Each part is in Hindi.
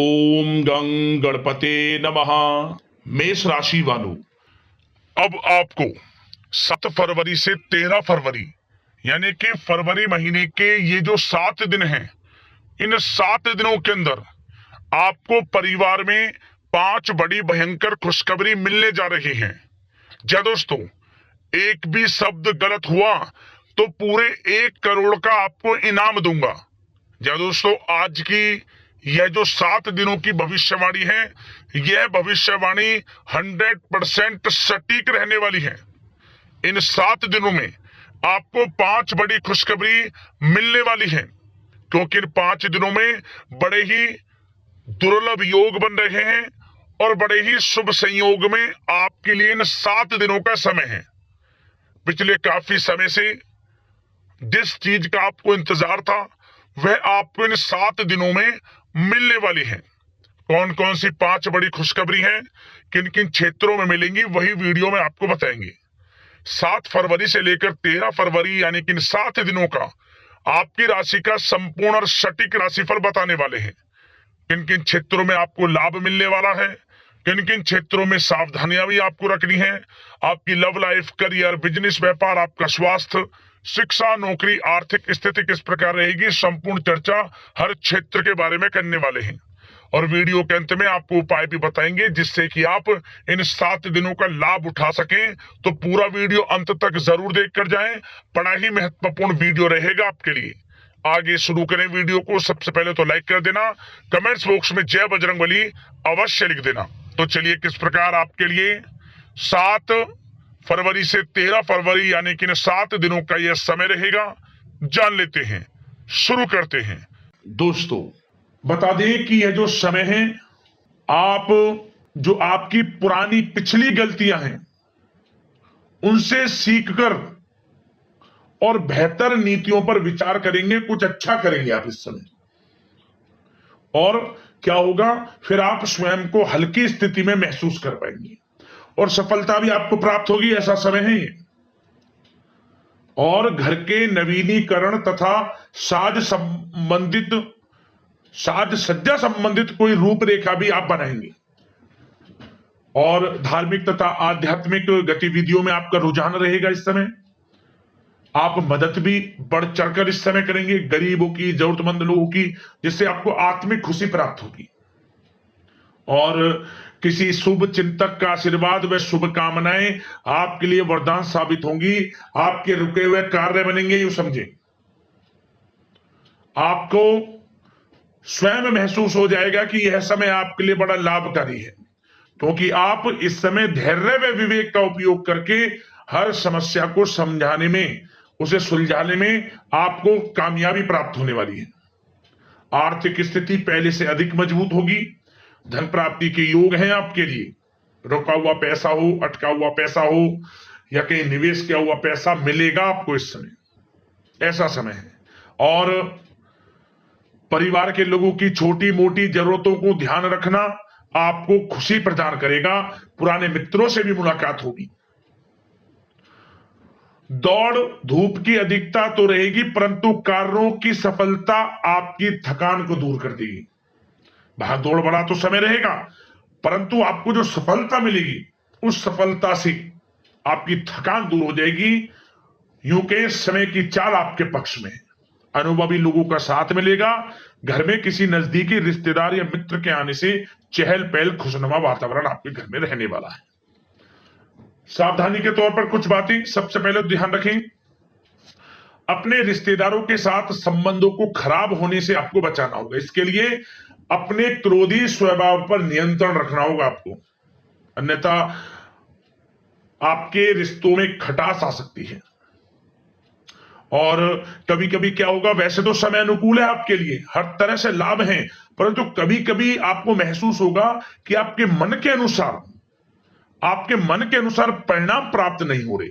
ओम गं गणपते नमः। मेष राशि वालों, अब आपको 7 फरवरी से 13 फरवरी यानी कि फरवरी महीने के ये जो 7 दिन हैं, इन 7 दिनों के अंदर आपको परिवार में 5 बड़ी भयंकर खुशखबरी मिलने जा रही हैं। जी दोस्तों, एक भी शब्द गलत हुआ तो पूरे 1 करोड़ का आपको इनाम दूंगा। जी दोस्तों, आज की यह जो 7 दिनों की भविष्यवाणी है, यह भविष्यवाणी 100% सटीक रहने वाली है। इन 7 दिनों में आपको 5 बड़ी खुशखबरी मिलने वाली है, क्योंकि इन 5 दिनों में बड़े ही दुर्लभ योग बन रहे हैं और बड़े ही शुभ संयोग में आपके लिए इन 7 दिनों का समय है। पिछले काफी समय से जिस चीज का आपको इंतजार था, वह आपको इन 7 दिनों में मिलने वाली है। कौन कौन सी 5 बड़ी खुशखबरी हैं, किन किन क्षेत्रों में मिलेंगी, वही वीडियो में आपको बताएंगे। 7 फरवरी से लेकर 13 फरवरी यानी कि इन 7 दिनों का आपकी राशि का संपूर्ण और सटीक राशिफल बताने वाले हैं। किन किन क्षेत्रों में आपको लाभ मिलने वाला है, किन किन क्षेत्रों में सावधानियां भी आपको रखनी है। आपकी लव लाइफ, करियर, बिजनेस, व्यापार, आपका स्वास्थ्य, शिक्षा, नौकरी, आर्थिक स्थिति किस प्रकार रहेगी, संपूर्ण चर्चा हर क्षेत्र के बारे में करने वाले हैं। और वीडियो के अंत में आपको उपाय भी बताएंगे जिससे कि आप इन 7 दिनों का लाभ उठा सकें। तो पूरा वीडियो अंत तक जरूर देख कर जाएं, बड़ा ही महत्वपूर्ण वीडियो रहेगा आपके लिए। आगे शुरू करें वीडियो को। सबसे पहले तो लाइक कर देना, कमेंट्स बॉक्स में जय बजरंगबली अवश्य लिख देना। तो चलिए, किस प्रकार आपके लिए 7 फरवरी से 13 फरवरी यानी कि 7 दिनों का यह समय रहेगा, जान लेते हैं, शुरू करते हैं। दोस्तों, बता दें कि यह जो समय है, आप जो आपकी पुरानी पिछली गलतियां हैं उनसे सीखकर और बेहतर नीतियों पर विचार करेंगे, कुछ अच्छा करेंगे आप इस समय। और क्या होगा, फिर आप स्वयं को हल्की स्थिति में महसूस कर पाएंगे और सफलता भी आपको प्राप्त होगी। ऐसा समय है ये। और घर के नवीनीकरण तथा साज सज्जा संबंधित कोई रूपरेखा भी आप बनाएंगे और धार्मिक तथा आध्यात्मिक गतिविधियों में आपका रुझान रहेगा इस समय। आप मदद भी बढ़ चढ़कर इस समय करेंगे, गरीबों की, जरूरतमंद लोगों की, जिससे आपको आत्मिक खुशी प्राप्त होगी। और किसी शुभ चिंतक का आशीर्वाद व शुभकामनाएं आपके लिए वरदान साबित होंगी। आपके रुके हुए कार्य बनेंगे, यूं समझे। आपको स्वयं महसूस हो जाएगा कि यह समय आपके लिए बड़ा लाभकारी है, क्योंकि आप इस समय धैर्य व विवेक का उपयोग करके हर समस्या को समझाने में, उसे सुलझाने में आपको कामयाबी प्राप्त होने वाली है। आर्थिक स्थिति पहले से अधिक मजबूत होगी। धन प्राप्ति के योग हैं आपके लिए। रुका हुआ पैसा हो, अटका हुआ पैसा हो या कहीं निवेश किया हुआ पैसा मिलेगा आपको इस समय। ऐसा समय है। और परिवार के लोगों की छोटी मोटी जरूरतों को ध्यान रखना आपको खुशी प्रदान करेगा। पुराने मित्रों से भी मुलाकात होगी। दौड़ धूप की अधिकता तो रहेगी, परंतु कार्यों की सफलता आपकी थकान को दूर कर देगी। भाग दौड़ बड़ा तो समय रहेगा, परंतु आपको जो सफलता मिलेगी, उस सफलता से आपकी थकान दूर हो जाएगी। यूं के समय की चाल आपके पक्ष में है। अनुभवी लोगों का साथ मिलेगा। घर में किसी नजदीकी रिश्तेदार या मित्र के आने से चहल पहल, खुशनुमा वातावरण आपके घर में रहने वाला है। सावधानी के तौर पर कुछ बातें सबसे पहले ध्यान रखें। अपने रिश्तेदारों के साथ संबंधों को खराब होने से आपको बचाना होगा। इसके लिए अपने क्रोधी स्वभाव पर नियंत्रण रखना होगा आपको, अन्यथा आपके रिश्तों में खटास आ सकती है। और कभी कभी क्या होगा, वैसे तो समय अनुकूल है आपके लिए, हर तरह से लाभ है, परंतु कभी कभी आपको महसूस होगा कि आपके मन के अनुसार परिणाम प्राप्त नहीं हो रहे।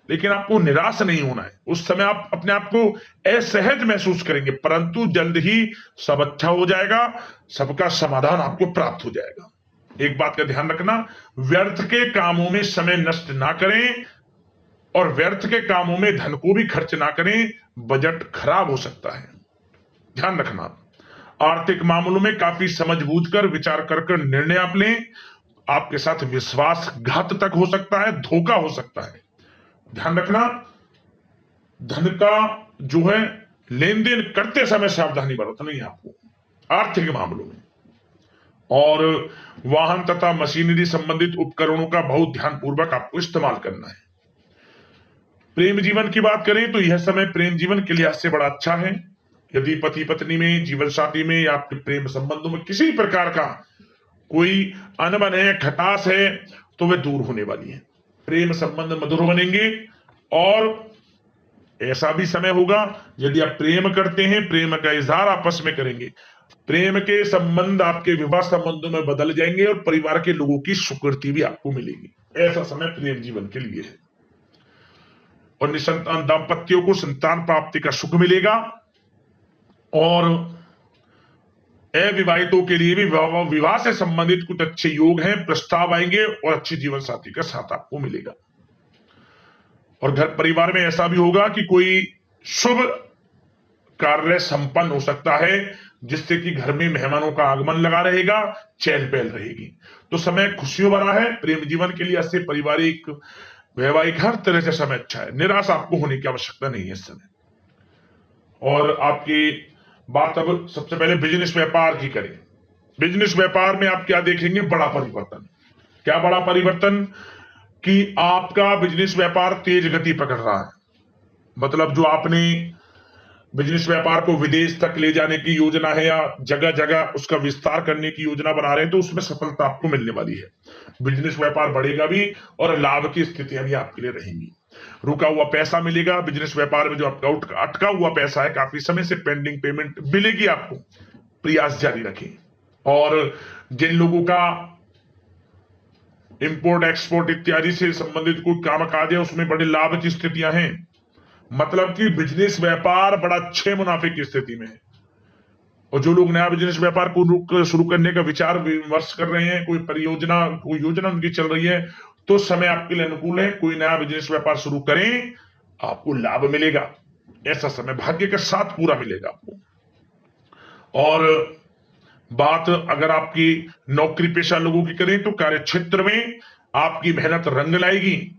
लेकिन आपको निराश नहीं होना है। उस समय आप अपने आप को असहज महसूस करेंगे, परंतु जल्द ही सब अच्छा हो जाएगा, सबका समाधान आपको प्राप्त हो जाएगा। एक बात का ध्यान रखना, व्यर्थ के कामों में समय नष्ट ना करें और व्यर्थ के कामों में धन को भी खर्च ना करें। बजट खराब हो सकता है, ध्यान रखना। आर्थिक मामलों में काफी समझबूझ कर विचार कर निर्णय आप लें। आपके साथ विश्वासघात तक हो सकता है, धोखा हो सकता है। ध्यान रखना, धन का जो है लेन देन करते समय सावधानी बरतनी है आपको आर्थिक मामलों में। और वाहन तथा मशीनरी संबंधित उपकरणों का बहुत ध्यानपूर्वक आपको इस्तेमाल करना है। प्रेम जीवन की बात करें तो यह समय प्रेम जीवन के लिहाज से बड़ा अच्छा है। यदि पति पत्नी में, जीवन साथी में या आपके प्रेम संबंधों में किसी प्रकार का कोई अनबन है, खटास है, तो वह दूर होने वाली है। प्रेम संबंध मधुर बनेंगे। और ऐसा भी समय होगा यदि आप प्रेम करते हैं, प्रेम का इजहार आपस में करेंगे, प्रेम के संबंध आपके विवाह संबंधों में बदल जाएंगे और परिवार के लोगों की स्वीकृति भी आपको मिलेगी। ऐसा समय प्रेम जीवन के लिए है। और निसंतान दाम्पत्यों को संतान प्राप्ति का सुख मिलेगा। और अविवाहितों के लिए भी विवाह से संबंधित कुछ अच्छे योग हैं, प्रस्ताव आएंगे और अच्छे जीवन साथी का साथ आपको मिलेगा। और घर परिवार में ऐसा भी होगा कि कोई शुभ कार्य संपन्न हो सकता है, जिससे कि घर में मेहमानों का आगमन लगा रहेगा, चहल पहल रहेगी। तो समय खुशियों भरा है प्रेम जीवन के लिए। ऐसे पारिवारिक, वैवाहिक हर तरह से समय अच्छा है। निराश आपको होने की आवश्यकता नहीं है इस समय। और आपकी बात अब सबसे पहले बिजनेस व्यापार की करें। बिजनेस व्यापार में आप क्या देखेंगे? बड़ा परिवर्तन। क्या बड़ा परिवर्तन? कि आपका बिजनेस व्यापार तेज गति पकड़ रहा है। मतलब जो आपने बिजनेस व्यापार को विदेश तक ले जाने की योजना है या जगह जगह उसका विस्तार करने की योजना बना रहे हैं, तो उसमें सफलता आपको मिलने वाली है। बिजनेस व्यापार बढ़ेगा भी और लाभ की स्थितियां भी आपके लिए रहेंगी। रुका हुआ पैसा मिलेगा। बिजनेस व्यापार में जो आपका अटका हुआ पैसा है, काफी समय से पेंडिंग पेमेंट मिलेगी आपको। प्रयास जारी रखें। और जिन लोगों का इंपोर्ट एक्सपोर्ट इत्यादि से संबंधित कोई काम काज है, उसमें बड़े लाभ की स्थितियां हैं। मतलब कि बिजनेस व्यापार बड़ा अच्छे मुनाफे की स्थिति में है। और जो लोग नया बिजनेस व्यापार को शुरू करने का विचार विमर्श कर रहे हैं, कोई परियोजना, कोई योजना उनकी चल रही है, तो समय आपके लिए अनुकूल है। कोई नया बिजनेस व्यापार शुरू करें, आपको लाभ मिलेगा। ऐसा समय भाग्य के साथ पूरा मिलेगा आपको। और बात अगर आपकी नौकरी पेशा लोगों की करें तो कार्य क्षेत्र में आपकी मेहनत रंग लाएगी।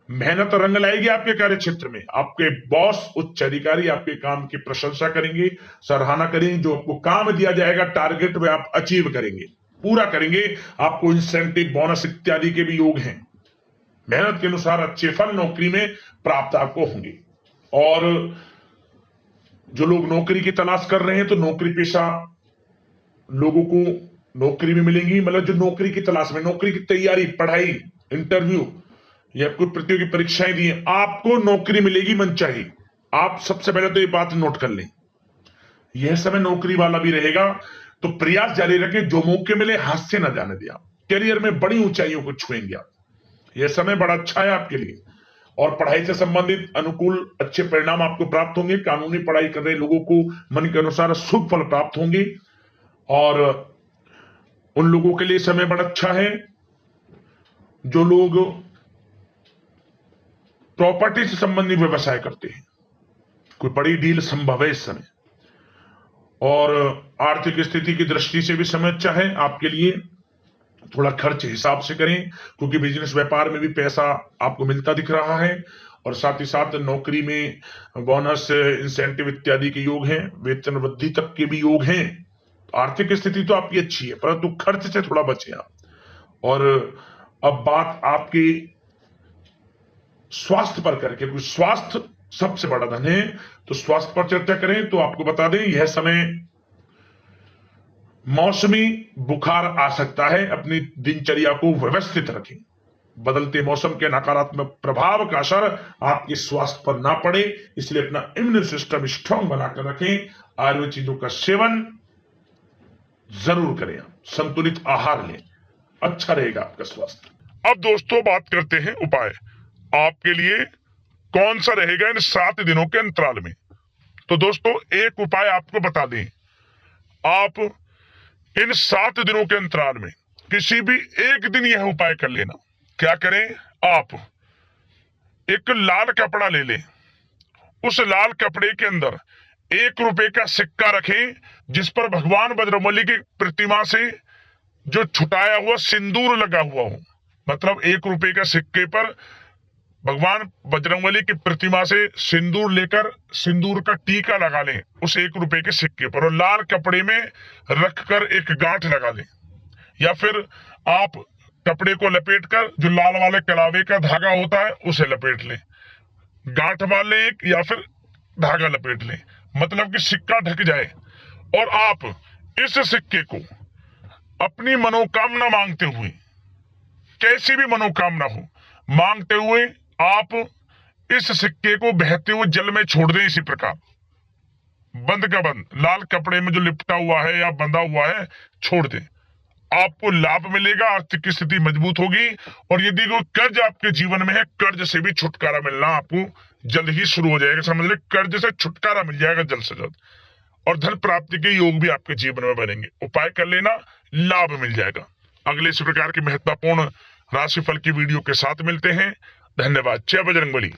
मेहनत रंग लाएगी आपके कार्य क्षेत्र में। आपके बॉस, उच्च अधिकारी आपके काम की प्रशंसा करेंगे, सराहना करेंगे। जो आपको काम दिया जाएगा टारगेट में आप अचीव करेंगे, पूरा करेंगे। आपको इंसेंटिव, बोनस इत्यादि के भी योग हैं। मेहनत के अनुसार अच्छे फल नौकरी में प्राप्त आपको होंगे। और जो लोग नौकरी की तलाश कर रहे हैं, तो नौकरी पेशा लोगों को नौकरी भी मिलेंगी। मतलब जो नौकरी की तलाश में, नौकरी की तैयारी, पढ़ाई, इंटरव्यू या कोई प्रतियोगी परीक्षाएं दी हैं, आपको नौकरी मिलेगी मनचाही। आप सबसे पहले तो ये बात नोट कर लें। यह समय नौकरी वाला भी रहेगा, तो प्रयास जारी रखें। जो मौके मिले हाथ से न जाने दिया। करियर में बड़ी ऊंचाइयों को छुएंगे आप। यह समय बड़ा अच्छा है आपके लिए। और पढ़ाई से संबंधित अनुकूल अच्छे परिणाम आपको प्राप्त होंगे। कानूनी पढ़ाई कर रहे लोगों को मन के अनुसार शुभ फल प्राप्त होंगे। और उन लोगों के लिए समय बड़ा अच्छा है जो लोग प्रॉपर्टी से संबंधित व्यवसाय करते हैं। कोई बड़ी डील संभव है इस समय। और आर्थिक स्थिति की दृष्टि से भी समय अच्छा है आपके लिए। थोड़ा खर्च हिसाब से करें, क्योंकि बिजनेस व्यापार में भी पैसा आपको मिलता दिख रहा है। और साथ ही साथ नौकरी में बोनस, इंसेंटिव इत्यादि के योग हैं। वेतन वृद्धि तक के भी योग हैं। आर्थिक स्थिति तो आपकी अच्छी है, परंतु खर्च से थोड़ा बचें आप। और अब बात आपकी स्वास्थ्य पर करके, क्योंकि स्वास्थ्य सबसे बड़ा धन है, तो स्वास्थ्य पर चर्चा करें तो आपको बता दें यह समय मौसमी बुखार आ सकता है। अपनी दिनचर्या को व्यवस्थित रखें। बदलते मौसम के नकारात्मक प्रभाव का असर आपके स्वास्थ्य पर ना पड़े, इसलिए अपना इम्यून सिस्टम स्ट्रांग बनाकर रखें। आयुर्वेद चीजों का सेवन जरूर करें। संतुलित आहार लें, अच्छा रहेगा आपका स्वास्थ्य। अब दोस्तों बात करते हैं उपाय। आपके लिए कौन सा रहेगा इन 7 दिनों के अंतराल में। तो दोस्तों एक उपाय आपको बता दें। आप इन 7 दिनों के अंतराल में किसी भी एक दिन यह उपाय कर लेना। क्या करें? आप एक लाल कपड़ा ले लें। उस लाल कपड़े के अंदर 1 रुपए का सिक्का रखें जिस पर भगवान बजरंगबली की प्रतिमा से जो छुटाया हुआ सिंदूर लगा हुआ हो। मतलब 1 रुपए का सिक्के पर भगवान बजरंगबली की प्रतिमा से सिंदूर लेकर सिंदूर का टीका लगा लें उस 1 रुपए के सिक्के पर, और लाल कपड़े में रखकर एक गांठ लगा लें, या फिर आप कपड़े को लपेटकर जो लाल वाले कलावे का धागा होता है उसे लपेट लें, गांठ मार लें एक, या फिर धागा लपेट लें, मतलब कि सिक्का ढक जाए। और आप इस सिक्के को अपनी मनोकामना मांगते हुए, कैसी भी मनोकामना हो मांगते हुए, आप इस सिक्के को बहते हुए जल में छोड़ दें। इसी प्रकार बंद का बंद लाल कपड़े में जो लिपटा हुआ है या बंधा हुआ है छोड़ दें। आपको लाभ मिलेगा, आर्थिक स्थिति मजबूत होगी, और यदि कोई कर्ज आपके जीवन में है, कर्ज से भी छुटकारा मिलना आपको जल्द ही शुरू हो जाएगा। समझ ले, कर्ज से छुटकारा मिल जाएगा जल्द से जल्द, और धन प्राप्ति के योग भी आपके जीवन में बनेंगे। उपाय कर लेना, लाभ मिल जाएगा। अगले इस प्रकार की महत्वपूर्ण राशिफल की वीडियो के साथ मिलते हैं। धन्यवाद। जय बजरंगबली।